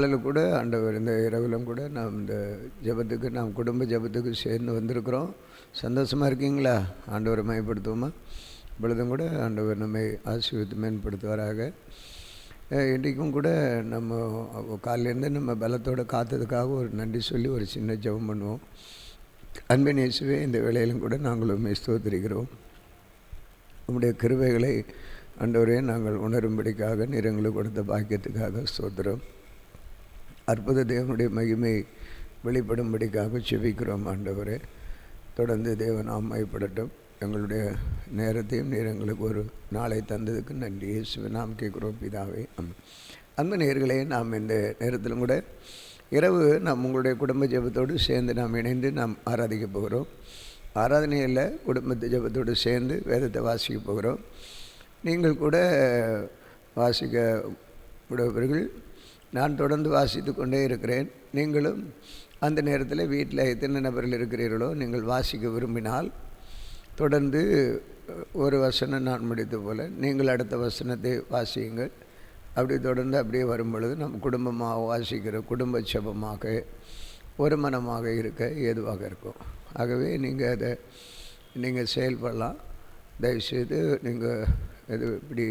நாளில் கூட ஆண்டவர் இந்த இரவிலும் கூட நாம் இந்த ஜெபத்துக்கு நாம் குடும்ப ஜெபத்துக்கு சேர்ந்து வந்திருக்கிறோம். சந்தோஷமாக இருக்கீங்களா? ஆண்டவரை மையப்படுத்துவோமா? இப்பொழுதும் கூட ஆண்டவர் நம்மை ஆசீர்வதித்து மேம்படுத்துவாராக. இன்றைக்கும் கூட நம்ம காலையிலேருந்து நம்ம பலத்தோடு காத்ததுக்காக ஒரு நன்றி சொல்லி ஒரு சின்ன ஜெபம் பண்ணுவோம். அன்பின் இயேசுவே, இந்த வேளையிலும் கூட நாங்கள் உண்மை ஸ்தோத்திரிக்கிறோம். உம்முடைய கிருபைகளை ஆண்டவரே நாங்கள் உணரும்படிக்காக நீர் எங்களுக்கு கொடுத்த பாக்கியத்துக்காக ஸ்தோத்திரம். அற்புத தேவனுடைய மகிமை வெளிப்படும்படிக்காக செபிக்கிறோம். ஆண்டவரே, தொடர்ந்து தேவன் மையப்படட்டும். எங்களுடைய நேரத்தையும் நீர் எங்களுக்கு ஒரு நாளை தந்ததுக்கு நன்றி. இயேசுவை நாம் கேட்குறோம் பிதாவே, ஆமென். அன்பு நேயர்களே, நாம் இந்த நேரத்திலும் கூட இரவு நாம் உங்களுடைய குடும்ப ஜெபத்தோடு சேர்ந்து நாம் இணைந்து நாம் ஆராதிக்க போகிறோம். ஆராதனையில் குடும்பத்து ஜெபத்தோடு சேர்ந்து வேதத்தை வாசிக்க போகிறோம். நீங்கள் கூட வாசிக்க விடுவர்கள். நான் தொடர்ந்து வாசித்து கொண்டே இருக்கிறேன். நீங்களும் அந்த நேரத்தில் வீட்டில் எத்தனை நபர்கள் இருக்கிறீர்களோ நீங்கள் வாசிக்க விரும்பினால் தொடர்ந்து ஒரு வசனம் நான் முடித்த போல் நீங்கள் அடுத்த வசனத்தை வாசியுங்கள். அப்படி தொடர்ந்து அப்படியே வரும் பொழுது நம் குடும்பமாக வாசிக்கிற குடும்ப ஜெபமாக ஒரு மனமாக இருக்க ஏதுவாக இருக்கும். ஆகவே நீங்கள் அதை நீங்கள் செயல்படலாம். தயவுசெய்து நீங்கள் இது இப்படி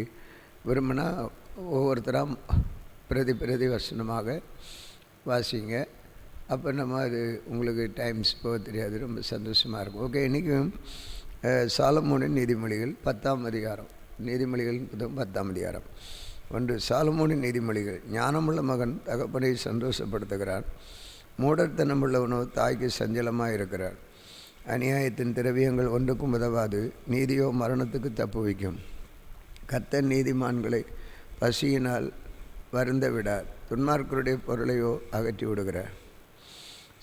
விரும்பினா ஒவ்வொருத்தராக பிரதி வசனமாக வாசிங்க. அப்போ நம்ம அது உங்களுக்கு டைம்ஸ் போக தெரியாது, ரொம்ப சந்தோஷமாக இருக்கும். ஓகே, இன்றைக்கும் சாலமோனின் நீதிமொழிகள் 10ஆம் அதிகாரம். நீதிமொழிகள் 10ஆம் அதிகாரம். 1. சாலமோனின் நீதிமொழிகள். ஞானமுள்ள மகன் தகப்பனை சந்தோஷப்படுத்துகிறான், மூடத்தனமுள்ளவனோ தாய்க்கு சஞ்சலமாக இருக்கிறான். அநியாயத்தின் திரவியங்கள் ஒன்றுக்கும் உதவாது, நீதியோ மரணத்துக்கு தப்புவிக்கும். கர்த்தர் நீதிமான்களை பசியினால் வருந்த விடார், துன்மார்க்கருடைய பொருளையோ அகற்றி விடுகிறார்.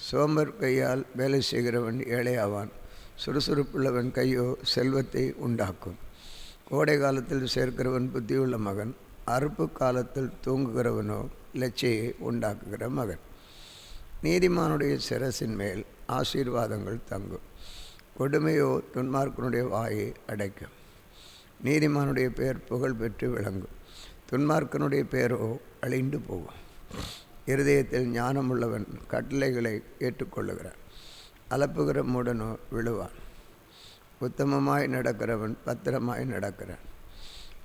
சோம்பர் கையால் வேலை செய்கிறவன் ஏழையாவான், சுறுசுறுப்புள்ளவன் கையோ செல்வத்தை உண்டாக்கும். கோடை காலத்தில் சேர்க்கிறவன் புத்தியுள்ள மகன், அறுப்பு காலத்தில் தூங்குகிறவனோ இலச்சையை உண்டாக்குகிற மகன். நீதிமானுடைய சிரசின் மேல் ஆசீர்வாதங்கள் தங்கும், கொடுமையோ துன்மார்க்கனுடைய வாயை அடைக்கும். நீதிமானுடைய பெயர் புகழ் பெற்று விளங்கும், துன்மார்க்கனுடைய பெயரோ அழிந்து போகும். இருதயத்தில் ஞானமுள்ளவன் கட்டளைகளை ஏற்றுக்கொள்ளுகிறான், அலப்புகிற மூடனோ விழுவான். உத்தமமாய் நடக்கிறவன் பத்திரமாய் நடக்கிறான்,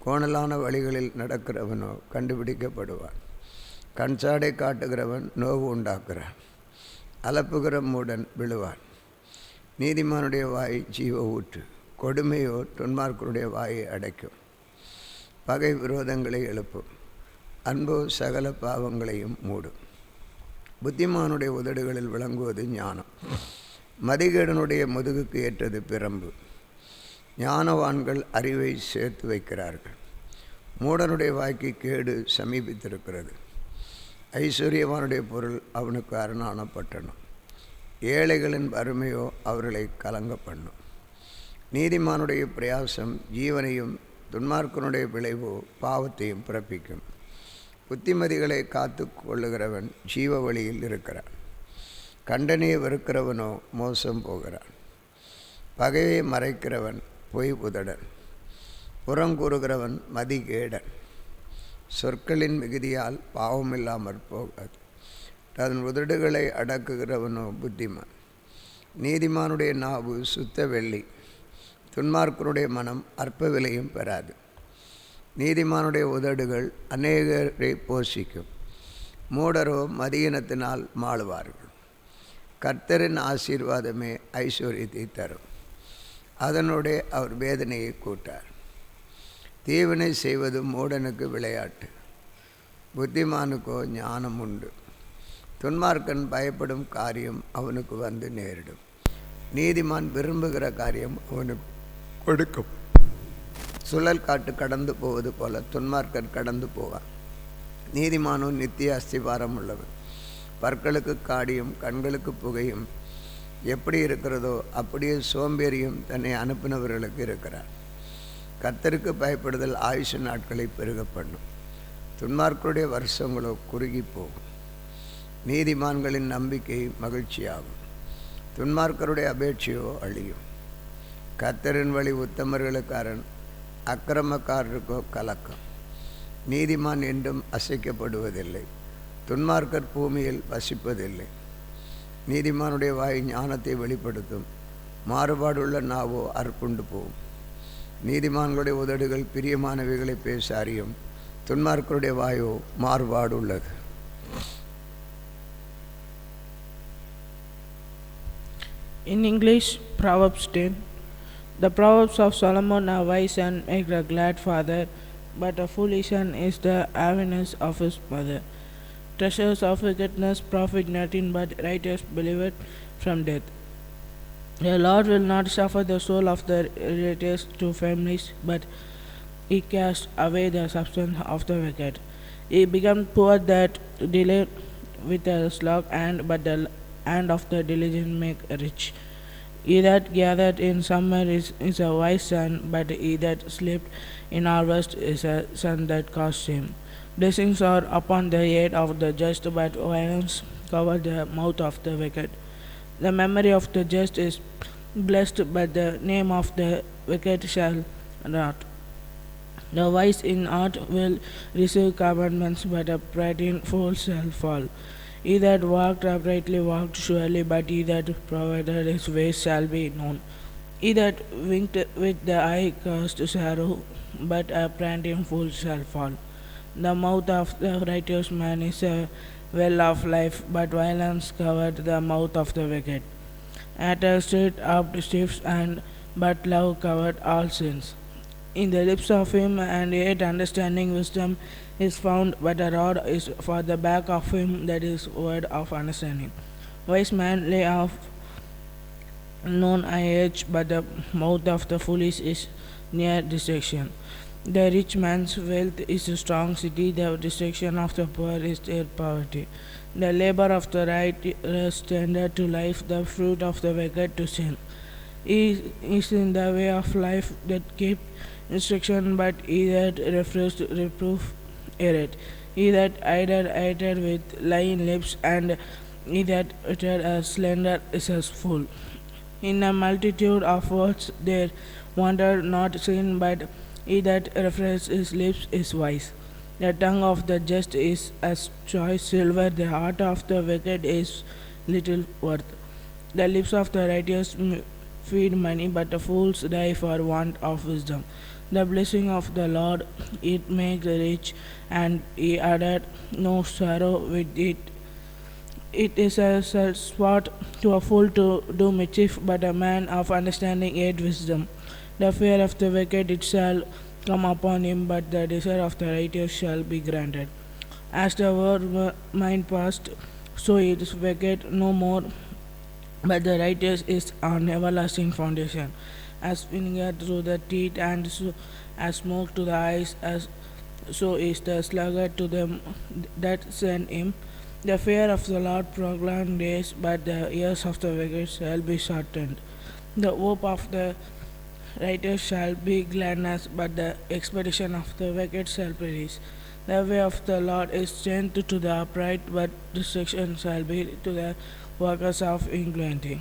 கோணலான வழிகளில் நடக்கிறவனோ கண்டுபிடிக்கப்படுவான். கண்சாடை காட்டுகிறவன் நோவு உண்டாக்குறான், அலப்புகிற மூடன் விழுவான். நீதிமானுடைய வாய் ஜீவ ஊற்று, கொடுமையோ துன்மார்க்கனுடைய வாயை அடைக்கும். பகை விரோதங்களை எழுப்பும், அன்போ சகல பாவங்களையும் மூடும். புத்திமானுடைய உதடுகளில் விளங்குவது ஞானம், மதிகேடனுடைய முதுகுக்கு ஏற்றது பிரம்பு. ஞானவான்கள் அறிவை சேர்த்து வைக்கிறார்கள், மூடனுடைய வாய்க்கு கேடு சமீபித்திருக்கிறது. ஐஸ்வர்யவானுடைய பொருள் அவனுக்கு அரணான பட்டணம், ஏழைகளின் வறுமையோ அவர்களை கலங்க பண்ணும். நீதிமானுடைய பிரயாசம் ஜீவனையும், துன்மார்க்கனுடைய விளைவோ பாவத்தையும் பிறப்பிக்கும். புத்திமதிகளை காத்து கொள்ளுகிறவன் ஜீவ வழியில் இருக்கிறான், கண்டனையை வெறுக்கிறவனோ மோசம் போகிறான். பகையை மறைக்கிறவன் பொய் உதடன், புறங்கூறுகிறவன் மதிகேடன். சொற்களின் மிகுதியால் பாவமில்லாமற் போகாது, அதன் உதடுகளை அடக்குகிறவனோ புத்திமான். நீதிமானுடைய நாவு சுத்த வெள்ளி, துன்மார்க்கனுடைய மனம் அற்ப விலையும் பெறாது. நீதிமானுடைய உதடுகள் அநேகரை போஷிக்கும், மூடரோ மதியினத்தினால் மாளுவார்கள். கர்த்தரின் ஆசீர்வாதமே ஐஸ்வர்யத்தை தரும், அதனுடைய அவர் வேதனையை கூட்டார். தீவினை செய்வது மூடனுக்கு விளையாட்டு, புத்திமானுக்கோ ஞானம் உண்டு. துன்மார்க்கன் பயப்படும் காரியம் அவனுக்கு வந்து நேரிடும், நீதிமான் விரும்புகிற காரியம் அவனுக்கு கொடுக்கும். சுழல் காட்டு கடந்து போவது போல துன்மார்க்கர் கடந்து போவார், நீதிமானோ நித்திய அஸ்திபாரம் உள்ளவன். பற்களுக்கு காடியும் கண்களுக்கு புகையும் எப்படி இருக்கிறதோ அப்படியே சோம்பேறியும் தன்னை அனுப்பினவர்களுக்கு இருக்கிறார். கர்த்தருக்கு பயப்படுதல் ஆயுஷ நாட்களை பெருக பண்ணும், துன்மார்க்கருடைய வருஷங்களோ குறுகி போகும். நீதிமான்களின் நம்பிக்கை மகிழ்ச்சியாகும், துன்மார்க்கருடைய அபேட்சையோ அழியும். கர்த்தரின் வழி உத்தமர்களுக்காரன், அக்கிரமக்காரருக்கோ கலக்கம். நீதிமான் என்றும் அசைக்கப்படுவதில்லை, துன்மார்க்கர் பூமியில் வசிப்பதில்லை. நீதிமானுடைய வாய் ஞானத்தை வெளிப்படுத்தும், மாறுபாடுள்ள நாவோ அற்புண்டு போகும். நீதிமான்களுடைய உதடுகள் பிரியமானவைகளை பேச அறியும், துன்மார்க்கருடைய வாயோ மாறுபாடு உள்ளது. In English, Proverbs 10. The Proverbs of Solomon are wise and make a glad father, but a foolish son is the happiness of his mother. Treasures of wickedness profit nothing, but righteous delivered from death. The Lord will not suffer the soul of the righteous to families, but he casts away the substance of the wicked. He become poor that delay with a slug, but the hand of the diligent make rich. He that gathered in summer is a wise son, but he that slept in harvest is a son that costs him. Blessings are upon the head of the just, but violence cover the mouth of the wicked. The memory of the just is blessed, but the name of the wicked shall not. The wise in heart will receive commandments, but a prating fool shall fall. He that walked uprightly walked surely, but he that provided his ways shall be known. He that winked with the eye caused sorrow, but a prating fool shall fall. The mouth of the righteous man is a well of life, but violence covered the mouth of the wicked. At a stirred up stiffs, but love covered all sins. In the lips of him and yet understanding wisdom is found, but a rod is for the back of him that is word of understanding. Wise man lay off known age, but the mouth of the foolish is near destruction. The rich man's wealth is a strong city, the destruction of the poor is their poverty. The labor of the righteous tender to life, the fruit of the wicked to sin. He is in the way of life that keep instruction, but he that refused reproof erreth. He that idle with lying lips, and he that uttered a slander is a fool. In a multitude of words there wander not sin, but he that refrains his lips is wise. The tongue of the just is as choice silver, the heart of the wicked is little worth. The lips of the righteous feed money, but the fools die for want of wisdom. The blessing of the Lord it makes rich, and he added no sorrow with it. It is a spot to a fool to do mischief, but a man of understanding hates wisdom. The fear of the wicked it shall come upon him, but the desire of the righteous shall be granted. As the word mind passed, so it is wicked no more, but the righteous is on everlasting foundation. As vinegar through the teeth, and so as smoke to the eyes, as so is the sluggard to them that send him. The fear of the Lord prolonged days, but the years of the wicked shall be shortened. The hope of the righteous shall be gladness, but the expectation of the wicked shall perish. The way of the Lord is strength to the upright, but destruction shall be to the workers of iniquity.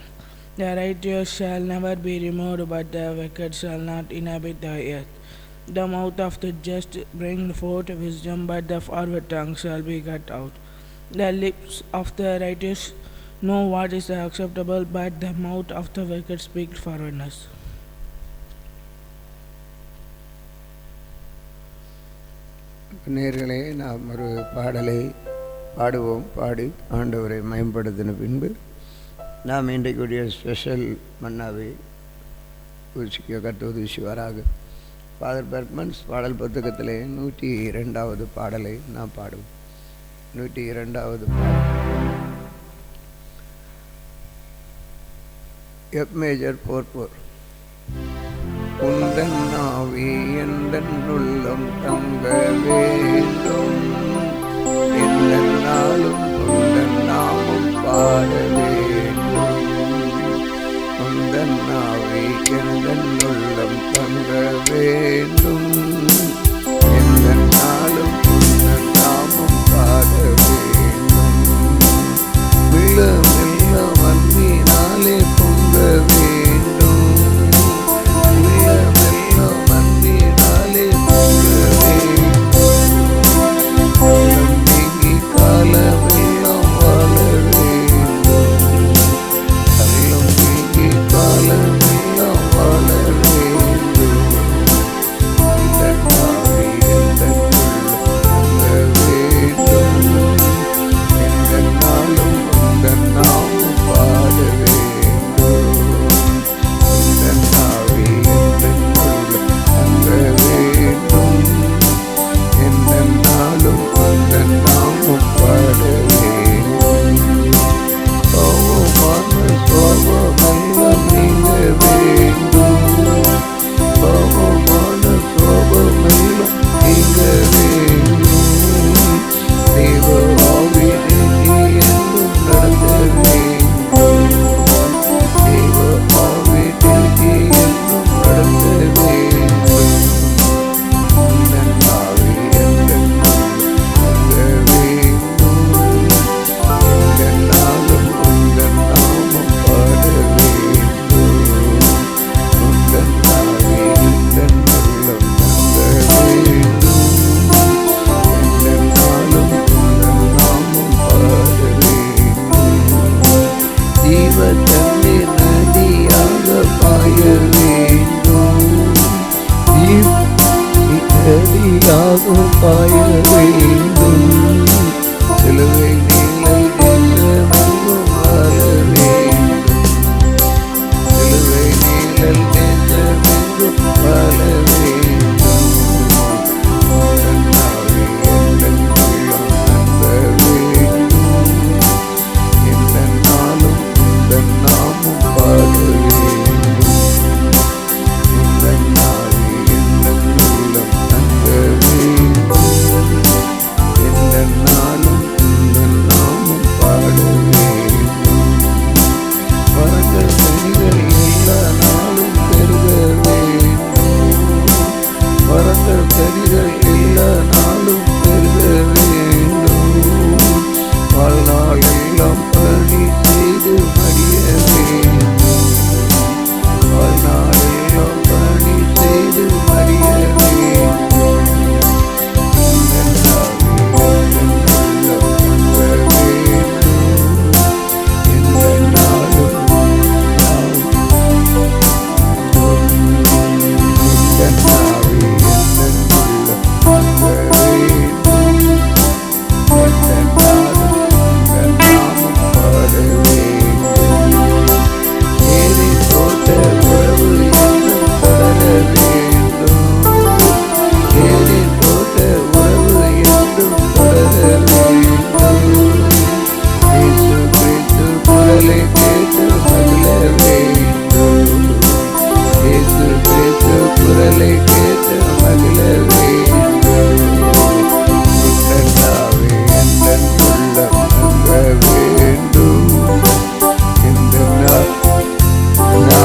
The righteous shall never be removed, but the wicked shall not inhabit the earth. The mouth of the just bring forth wisdom, but the forward tongue shall be cut out. The lips of the righteous know what is acceptable, but the mouth of the wicked speaks forwardness. நேயர்களே, நாம் ஒரு பாடலை பாடுவோம். பாடி ஆண்டவரை மேம்படுத்தின பின்பு நாம் இன்றைக்குரிய special மன்னாவை ருசிக்க கற்றுவதுவராக ஃபாதர் பெர்க்மன்ஸ் பாடல் புத்தகத்திலே 102வது பாடலை நாம் பாடுவோம். 102வது பாடல் எஃப் மேஜர் 4/4. உந்தன் ஆவி எந்தன் உள்ளம் தங்க வேண்டும், எந்த நாளும் உந்தன் நாமம் பாட வேண்டும். உந்தன் ஆவி எந்தன் உள்ளம் தங்க வேண்டும், எந்த நாளும் உந்தன் நாமம் பாட வேண்டும். மெல்ல மெல்ல வந்தினாலே பொங்க வேண்டும், மெல்ல மெல்ல வந்தினாலே பொங்க வேண்டும். காலம் நீங்கி காலம்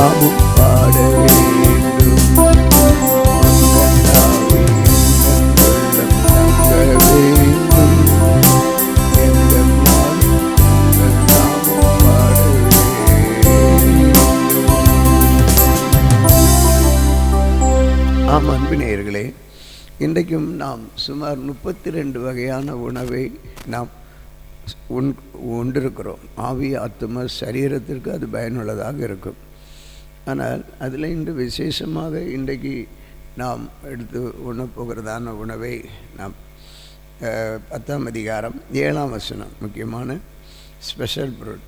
நாமும் பாட வேண்டும். உந்தன் ஆவி எந்தன் உள்ளம் தங்க வேண்டும். எந்தன் நாளும் உந்தன் நாமம் பாட வேண்டும். ஆம் அன்பு நேயர்களே, இன்றைக்கும் நாம் சுமார் 32 வகையான உணவை நாம் உண்டிருக்கிறோம். ஆவி, ஆத்தும, சரீரத்திற்கு அது பயனுள்ளதாக இருக்கும். ஆனால் அதில் இன்று விசேஷமாக இன்றைக்கு நாம் எடுத்து உண்ணப்போகிறதான உணவை நாம் 10ஆம் அதிகாரம் 7ஆம் வசனம், முக்கியமான ஸ்பெஷல் பொருள்.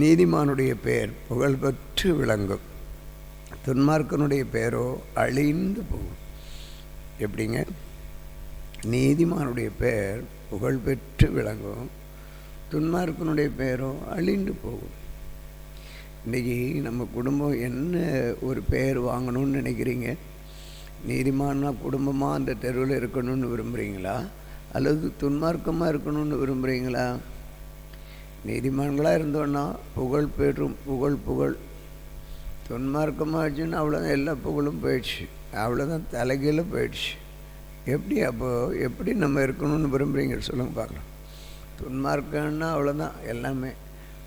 நீதிமானுடைய பெயர் புகழ்பெற்று விளங்கும், துன்மார்க்கனுடைய பெயரோ அழிந்து போகும். எப்படிங்க? நீதிமானுடைய பெயர் புகழ்பெற்று விளங்கும், துன்மார்க்கனுடைய பெயரோ அழிந்து போகும். இன்றைக்கி நம்ம குடும்பம் என்ன ஒரு பெயர் வாங்கணும்னு நினைக்கிறீங்க? நீதிமானா குடும்பமாக அந்த தெருவில் இருக்கணும்னு விரும்புகிறீங்களா, அல்லது துன்மார்க்கமாக இருக்கணும்னு விரும்புகிறீங்களா? நீதிமான்களாக இருந்தோன்னா புகழ் பெறும், புகழ். துன்மார்க்கமாகச்சுன்னா அவ்வளோதான், எல்லா புகழும் போயிடுச்சு, அவ்வளோதான், தலைகீழ போயிடுச்சு. எப்படி நம்ம இருக்கணும்னு விரும்புகிறீங்க சொல்லுங்க பார்க்கலாம். துன்மார்க்கன்னா அவ்வளோதான் எல்லாமே.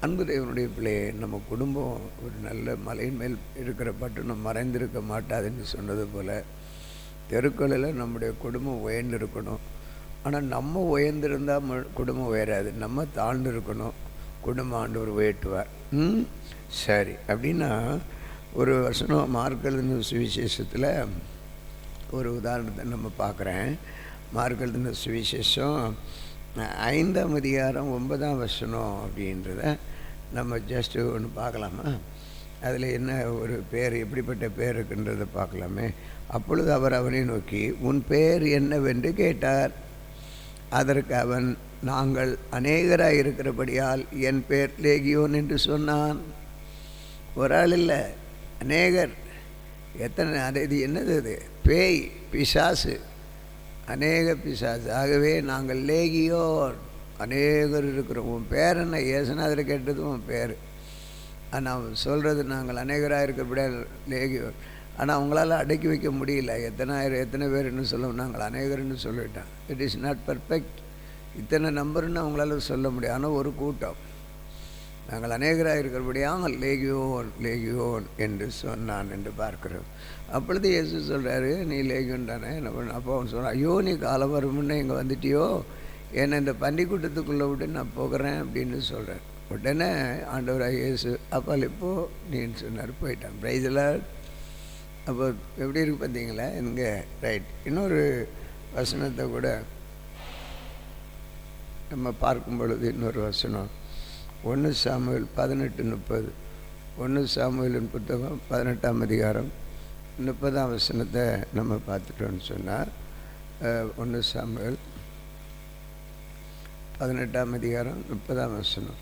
அன்பு தேவனுடைய பிள்ளையே, நம்ம குடும்பம் ஒரு நல்ல மலையின் மேல் இருக்கிற பட்டணம் மறைந்திருக்க மாட்டாதுன்னு சொன்னது போல் தெருக்களில் நம்முடைய குடும்பம் உயர்ந்து இருக்கணும். ஆனால் நம்ம உயர்ந்திருந்தால் குடும்பம் உயராது, நம்ம தாழ்ந்து இருக்கணும், குடும்பம் ஆண்டவர் உயர்த்துவார். சரி, அப்படின்னா ஒரு வசனம் மார்க் எழுதின சுவிசேஷத்தில் ஒரு உதாரணத்தை நம்ம பார்க்குறேன். மார்க் எழுதின சுவிசேஷம் 5ஆம் அதிகாரம் 9ஆம் வசனம் அப்படின்றத நம்ம ஜஸ்ட்டு ஒன்று பார்க்கலாமா? அதில் என்ன ஒரு பேர், எப்படிப்பட்ட பேர் இருக்குன்றதை பார்க்கலாமே. அப்பொழுது அவர் அவனை நோக்கி, உன் பேர் என்னவென்று கேட்டார். அதற்கு அவன், நாங்கள் அநேகராக இருக்கிறபடியால் என் பேர் லேகியோன் என்று சொன்னான். ஒரு ஆள் இல்லை, அநேகர். எத்தனை? இது என்னது? அது பேய், பிசாசு, அநேக பிசாசு. ஆகவே நாங்கள் லேகியோன், அநேகர் இருக்கிறோம். உன் பேர் என்ன? ஏசுநாதர் கேட்டது உன் பேர். ஆனால் அவன் சொல்கிறது நாங்கள் அநேகராக இருக்கிறபடியா லேகியோன். ஆனால் அவங்களால அடக்கி வைக்க முடியல. எத்தனை பேர்னு சொல்ல, நாங்கள் அநேகர்னு சொல்லிட்டான். It is not perfect. இத்தனை நம்பர்னு அவங்களால சொல்ல முடியும். ஆனால் ஒரு கூட்டம், நாங்கள் அநேகராக இருக்கிறபடியாக லேகியோன் என்று சொன்னான் என்று பார்க்கிறோம். அப்பொழுது இயேசு சொல்கிறாரு, நீ லேகியோன் தானே என்ன பண்ண? அப்போ அவன் சொல்கிறான், ஐயோ நீ காலம் வருமுன்னே இங்கே வந்துட்டியோ, என்னை இந்த பண்டிக்கூட்டத்துக்குள்ளே விட்டு நான் போகிறேன் அப்படின்னு சொல்கிறேன். உடனே ஆண்டவராக இயேசு, அப்போ இப்போது நீன்னு சொன்னார், போயிட்டான். பிரைஸ்லார்ட். அப்போ எப்படி இருக்கு பார்த்தீங்களா? இங்கே ரைட். இன்னொரு வசனத்தை கூட நம்ம பார்க்கும் பொழுது, இன்னொரு வசனம் 1 சாமுவேல் 18:30. 1 சாமுவேலின் புத்தகம் 18ஆம் அதிகாரம் 30ஆம் வசனத்தை நம்ம பார்த்துட்டோன்னு சொன்னால், 1 சாமுவேல் 18ஆம் அதிகாரம் 30ஆம் வசனம்.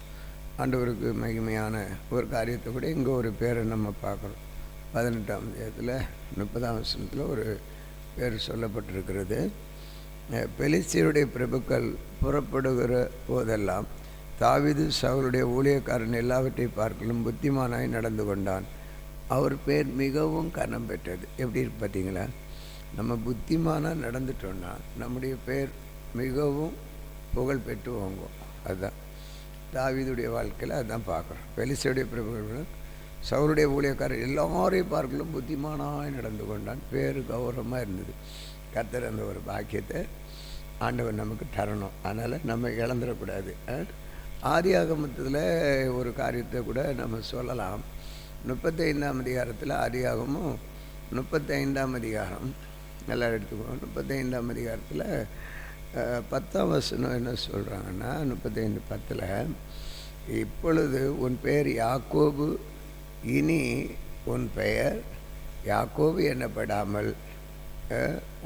ஆண்டவருக்கு மகிமையான ஒரு காரியத்தை கூட இங்கே ஒரு பேரை நம்ம பார்க்குறோம். 18ஆம் அதிகாரத்தில் 30ஆம் வசனத்தில் ஒரு பேர் சொல்லப்பட்டிருக்கிறது. பெலிஸ்தியருடைய பிரபுக்கள் புறப்படுகிற போதெல்லாம் தாவீது சவுலுடைய ஊழியக்காரன் எல்லாவற்றை பார்க்கலும் புத்திமானாய் நடந்து கொண்டான். அவர் பேர் மிகவும் கனம் பெற்றது. எப்படி இருக்கு பார்த்தீங்களா? நம்ம புத்திமானாக நடந்துட்டோன்னா நம்முடைய பேர் மிகவும் புகழ் பெற்று வாங்குவோம். அதுதான் தாவீதுடைய வாழ்க்கையில் அதுதான் பார்க்குறோம். பெலிஸ்தியருடைய பிரபுக்கள் சவுலுடைய ஊழியக்காரர் எல்லாரையும் பார்க்கலும் புத்திமானாய் நடந்து கொண்டான். பேர் கௌரவமாக இருந்தது. கர்த்தர் அந்த ஒரு பாக்கியத்தை ஆண்டவர் நமக்கு தரணும். அதனால் நம்ம இழந்துடக்கூடாது. ஆதியாகமத்தில் ஒரு காரியத்தை கூட நம்ம சொல்லலாம். 35ஆம் அதிகாரத்தில், ஆதியாகமும் 35ஆம் அதிகாரம் நல்லா எடுத்துக்குவோம். 35ஆம் அதிகாரத்தில் 10ஆம் வசனம் என்ன சொல்கிறாங்கன்னா, 35:10, இப்பொழுது உன் பெயர் யாக்கோபு, இனி உன் பெயர் யாக்கோபு எனப்படாமல்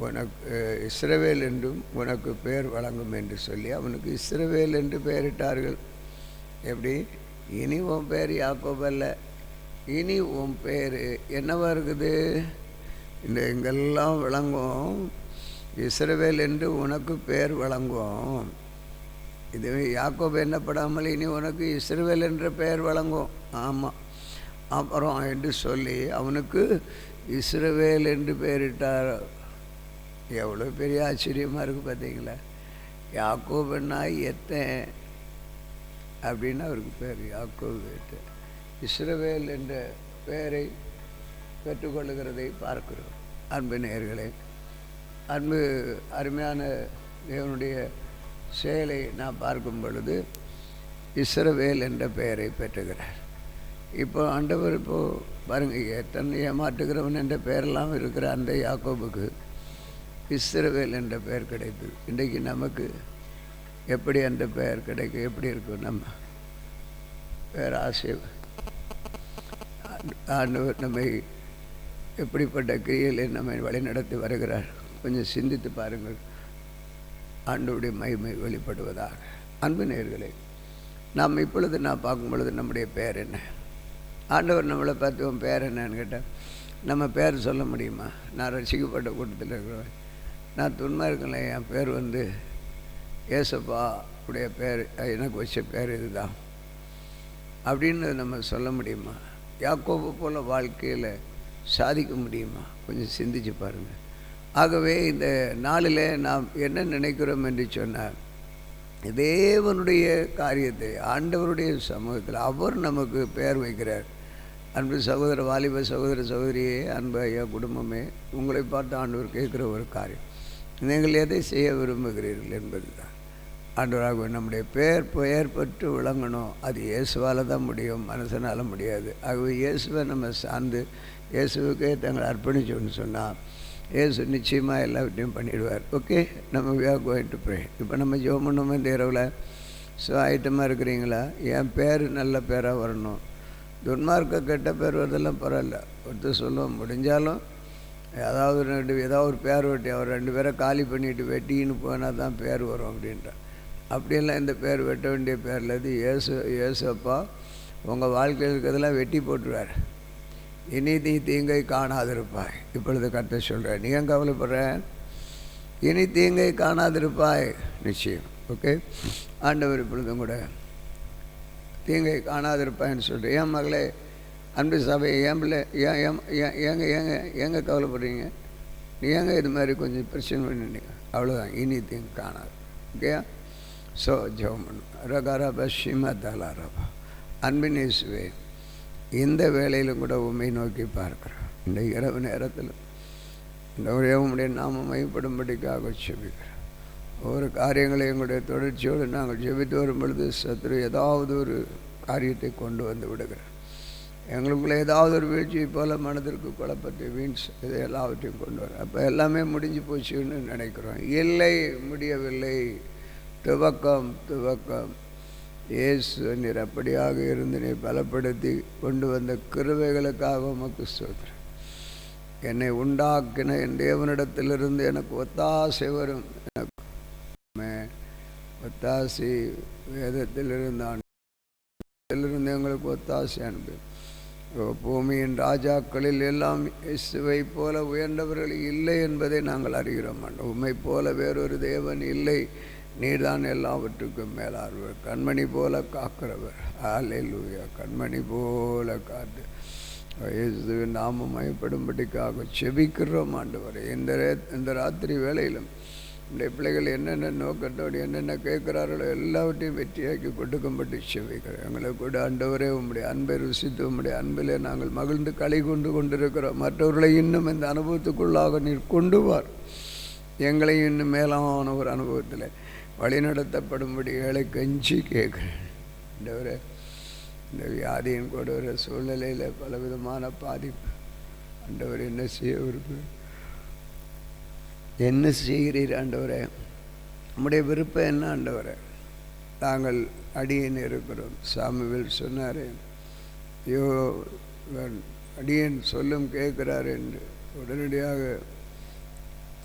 உனக்கு இஸ்ரவேல் என்றும் உனக்கு பேர் வழங்கும் என்று சொல்லி அவனுக்கு இஸ்ரவேல் என்று பெயரிட்டார்கள். எப்படி? இனி உன் பேர் யாக்கோபு அல்ல, இனி உன் பேர் என்னவா இருக்குது? இந்த எங்கெல்லாம் விளங்கும், இஸ்ரவேல் என்று உனக்கு பேர் வழங்கும். இது யாக்கோபு என்னப்படாமல் இனி உனக்கு இஸ்ரவேல் என்ற பெயர் வழங்கும். ஆமாம், அப்புறம் என்று சொல்லி அவனுக்கு இஸ்ரவேல் என்று பெயரிட்டார். எவ்வளோ பெரிய ஆச்சரியமாக இருக்குது பார்த்தீங்களா. யாக்கோபுனாய் எத்தன் அப்படின்னு அவருக்கு பேர். யாக்கோபு இஸ்ரவேல் என்ற பெயரை பெற்றுக்கொள்ளுகிறதை பார்க்கிறோம். அன்பு நேயர்களே, அன்பு அருமையான தேவனுடைய செயலை நான் பார்க்கும் பொழுது இஸ்ரவேல் என்ற பெயரை பெற்றுகிறார். இப்போ ஆண்டவர் இப்போது பாருங்கள், தன்னை ஏமாற்றுகிறவன் என்ற பெயரெல்லாம் இருக்கிற அந்த யாக்கோபுக்கு இஸ்ரவேல் என்ற பெயர் கிடைத்தது. இன்றைக்கு நமக்கு எப்படி அந்த பெயர் கிடைக்கும்? எப்படி இருக்கும்? நம்ம பேராசை ஆண்டவர் நம்மை எப்படிப்பட்ட கிரியையிலே நம்மை வழிநடத்தி வருகிறார். கொஞ்சம் சிந்தித்து பாருங்கள். ஆண்டவருடைய மகிமை வெளிப்படுவதாக. அன்பு நேயர்களே, நாம் இப்பொழுது நான் பார்க்கும் பொழுது நம்முடைய பெயர் என்ன? ஆண்டவர் நம்மளை பார்த்து உன் பேர் என்னன்னு கேட்டால் நம்ம பேர் சொல்ல முடியுமா? நான் ரசிக்கப்பட்ட கூட்டத்தில் இருக்கிறேன், நான் துன்மார்க்கல, என் பேர் ஏசப்பா உடைய பேர், எனக்கு வச்ச பேர் இதுதான் அப்படின்னு நம்ம சொல்ல முடியுமா? யாக்கோபு போல் வாழ்க்கையில் சாதிக்க முடியுமா? கொஞ்சம் சிந்திச்சு பாருங்கள். ஆகவே இந்த நாளில் நாம் என்ன நினைக்கிறோம் என்று சொன்னால், தேவனுடைய காரியத்தை ஆண்டவருடைய சமூகத்தில் அவர் நமக்கு பெயர் வைக்கிறார். அன்பு சகோதர வாலிப சகோதர சகோதரியே, அன்பு ஐயா குடும்பமே, உங்களை பார்த்து ஆண்டவர் கேட்குற ஒரு காரியம், நீங்கள் எதை செய்ய விரும்புகிறீர்கள் என்பது தான். ஆண்டவராக நம்முடைய பெயர் பெற்று விளங்கணும். அது இயேசுவால் தான் முடியும், மனுஷனால் முடியாது. ஆகவே இயேசுவை நம்ம சார்ந்து இயேசுவுக்கே தங்களை அர்ப்பணிச்சோன்னு சொன்னால் இயேசு நிச்சயமாக எல்லாவற்றையும் பண்ணிடுவார். ஓகே, நம்ம we are going to pray. இப்போ நம்ம ஜெபம் பண்ணுவோம் இந்த இரவில். ஸோ ஆயத்தமாக இருக்கிறீங்களா? என் பேர் நல்ல பேராக வரணும். துன்மார்க்க கெட்ட பேர் வரதெல்லாம் பரவாயில்ல, ஒருத்தர் சொல்லுவோம். முடிஞ்சாலும் ஏதாவது ஒரு பேர் வெட்டி அவர் 2 பேரை காலி பண்ணிவிட்டு வெட்டின்னு போனால் தான் பேர் வரும் அப்படின்றான். அப்படியெல்லாம் இந்த பேர் வெட்ட வேண்டிய பேரில் இது ஏசப்பா உங்கள் வாழ்க்கையில் இருக்கிறதெல்லாம் வெட்டி போட்டுருவார். இனி நீ தீங்கை காணாதிருப்பாய். இப்பொழுது கர்த்தர் சொல்கிறேன், நீ ஏன் கவலைப்படுற? இனி தீங்கை காணாதிருப்பாய் நிச்சயம். ஓகே, ஆண்டவர் இப்பொழுதும் கூட தீங்கை காணாதிருப்பாய்ன்னு சொல்கிறேன். என் மகளே, அன்பு சபை, என் பிள்ளை, ஏங்க கவலைப்படுறீங்க? நீ ஏங்க இது மாதிரி கொஞ்சம் பிரச்சனை பண்ணிட்டீங்க? அவ்வளோதான், இனி தீங்கு காணாது. ஓகே, ஸோ ஜெபம் பண்ணும். ரகாரபா ஷிமதலாரபா. அன்பின் இயேசுவே, இந்த வேளையிலும் கூட உண்மை நோக்கி பார்க்குறோம். இந்த இரவு நேரத்தில் இந்த உடைய நாம மையப்படும்படிக்காக செபிக்கிறோம். ஒவ்வொரு காரியங்களையும் எங்களுடைய தொடர்ச்சியோடு நாங்கள் ஜெபித்து வரும் பொழுது சத்துரு ஏதாவது ஒரு காரியத்தை கொண்டு வந்து விடுகிறோம். எங்களுக்குள்ளே ஏதாவது ஒரு வீழ்ச்சியை போல் மனதிற்கு குழப்பத்தை வீண்ஸ் இதை எல்லாவற்றையும் கொண்டு வர. அப்போ எல்லாமே முடிஞ்சு போச்சுன்னு நினைக்கிறோம். இல்லை, முடியவில்லை. துவக்கம் இயேசு நீர் அப்படியாக இருந்து நீ பலப்படுத்தி கொண்டு வந்த கிருபைகளுக்காக உமக்கு ஸ்தோத்திரம். என்னை உண்டாக்கின என் தேவனிடத்திலிருந்து எனக்கு ஒத்தாசை வரும். ஒத்தாசை வேதத்திலிருந்து எங்களுக்கு ஒத்தாசை அனுப்பி. பூமியின் ராஜாக்களில் எல்லாம் இயேசுவை போல உயர்ந்தவர்கள் இல்லை என்பதை நாங்கள் அறிகிறோம். உம்மை போல வேறொரு தேவன் இல்லை. நீர்தான் எல்லாவற்றுக்கும் மேலானவர், கண்மணி போல காக்கிறவர். அல்லேலூயா. கண்மணி போல காத்து இயேசுவின் நாமம் மயப்படும்படிக்காக செபிக்கிறோம் ஆண்டவரே. இந்த ராத்திரி வேளையிலும் நம்முடைய பிள்ளைகள் என்னென்ன நோக்கத்தோடு என்னென்ன கேட்குறார்களோ எல்லாவற்றையும் வெற்றியாக்கி கொடுக்கும்படி செபிக்கிறோம். எங்களை கூட ஆண்டவரே உம்முடைய அன்பை ருசித்து உம்முடைய அன்பிலே நாங்கள் மகிழ்ந்து களி கொண்டிருக்கிறோம். மற்றவர்களை இன்னும் இந்த அனுபவத்துக்குள்ளாக நீர் கொண்டு வார். எங்களையும் இன்னும் மேலான ஒரு அனுபவத்தில் வழிநடத்தப்படும்படி ஏழை கஞ்சி கேட்குறேன். இந்த வியாதியின் கூட ஒரு சூழ்நிலையில் பலவிதமான பாதிப்பு. ஆண்டவர் என்ன செய்கிறீர் ஆண்டவரே? நம்முடைய விருப்பம் என்ன ஆண்டவரே? நாங்கள் அடியேன் இருக்கிறோம். சாமுவேல் சொன்னார், ஐயோ அடியேன் சொல்லும் கேட்குறார் என்று. உடனடியாக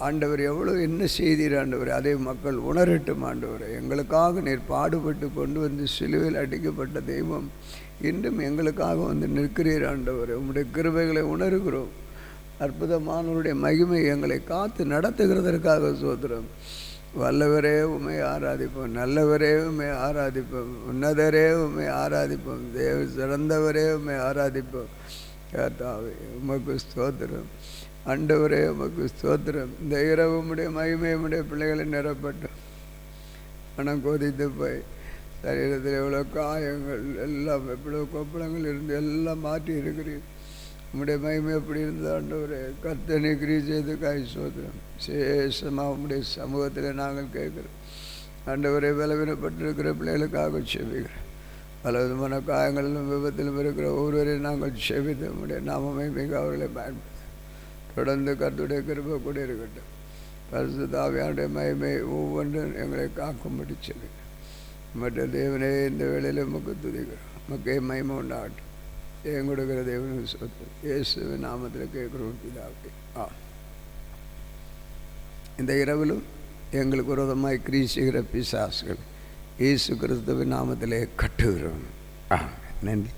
ஆண்டவர் எவ்வளோ என்ன செய்தீர் ஆண்டவர், அதை மக்கள் உணரட்டும் ஆண்டவர். எங்களுக்காக நீர் பாடுபட்டு கொண்டு வந்து சிலுவையில் அடிக்கப்பட்ட தெய்வம் இன்றும் எங்களுக்காக வந்து நிற்கிறீர் ஆண்டவர். உம்முடைய கிருபைகளை உணர்கிறோம். அற்புதமானவருடைய மகிமை எங்களை காத்து நடத்துகிறதற்காக சோத்திரம். வல்லவரே உம்மை ஆராதிப்போம், நல்லவரே உம்மை ஆராதிப்போம், உன்னதரே உம்மை ஆராதிப்போம், தேவ சிறந்தவரே உம்மை ஆராதிப்போம். கர்த்தாவே உமக்கு ஸ்தோத்திரம், ஆண்டவரே உமக்கு ஸ்தோத்திரம். இந்த இரவு உம்முடைய மகிமை உம்முடைய பிள்ளைகளை நிரப்பட்டும். மனம் கொதித்து போய் சரீரத்தில் எவ்வளோ காயங்கள் எல்லாம் எவ்வளோ கொப்பளங்கள் இருந்து எல்லாம் மாற்றி இருக்கிறீர். உம்முடைய மகிமை எப்படி இருந்தது ஆண்டவரே. கர்த்தனை கிரி செய்து காய் சோதரம் விசேஷமாக உம்முடைய சமூகத்தில் நாங்கள் கேட்குறோம். ஆண்டவரை பலவீனப்பட்டிருக்கிற பிள்ளைகளுக்காக செவிக்கிறோம். பல விதமான காயங்களிலும் விபத்திலும் இருக்கிற ஒவ்வொருவரையும் நாங்கள் செவித்து உம்முடைய நாமமை மிக அவர்களை பயன்படுத்த தொடர்ந்து கர்த்தருடைய கிருபை கூட இருக்கட்டும். பரிசுத்த ஆவியானுடைய மகிமை ஒவ்வொன்றும் எங்களை காக்கும்படி செவிக்கிறோம். மற்ற தேவனே இந்த வேளையில் உமக்கு துதிக்கிறோம். மக்கே மகிமை உண்டாகட்டும். என் கொடுக்கிற தேவனுக்கு சொத்து இயேசுவின் நாமத்தில் கேட்குறோம் பிதாவே. இந்த இரவிலும் எங்களுக்கு விரோதமாய் கிரீசுகிற பிசாசுகள் இயேசு கிறிஸ்துவின் நாமத்திலே கட்டுகிறோம். நன்றி.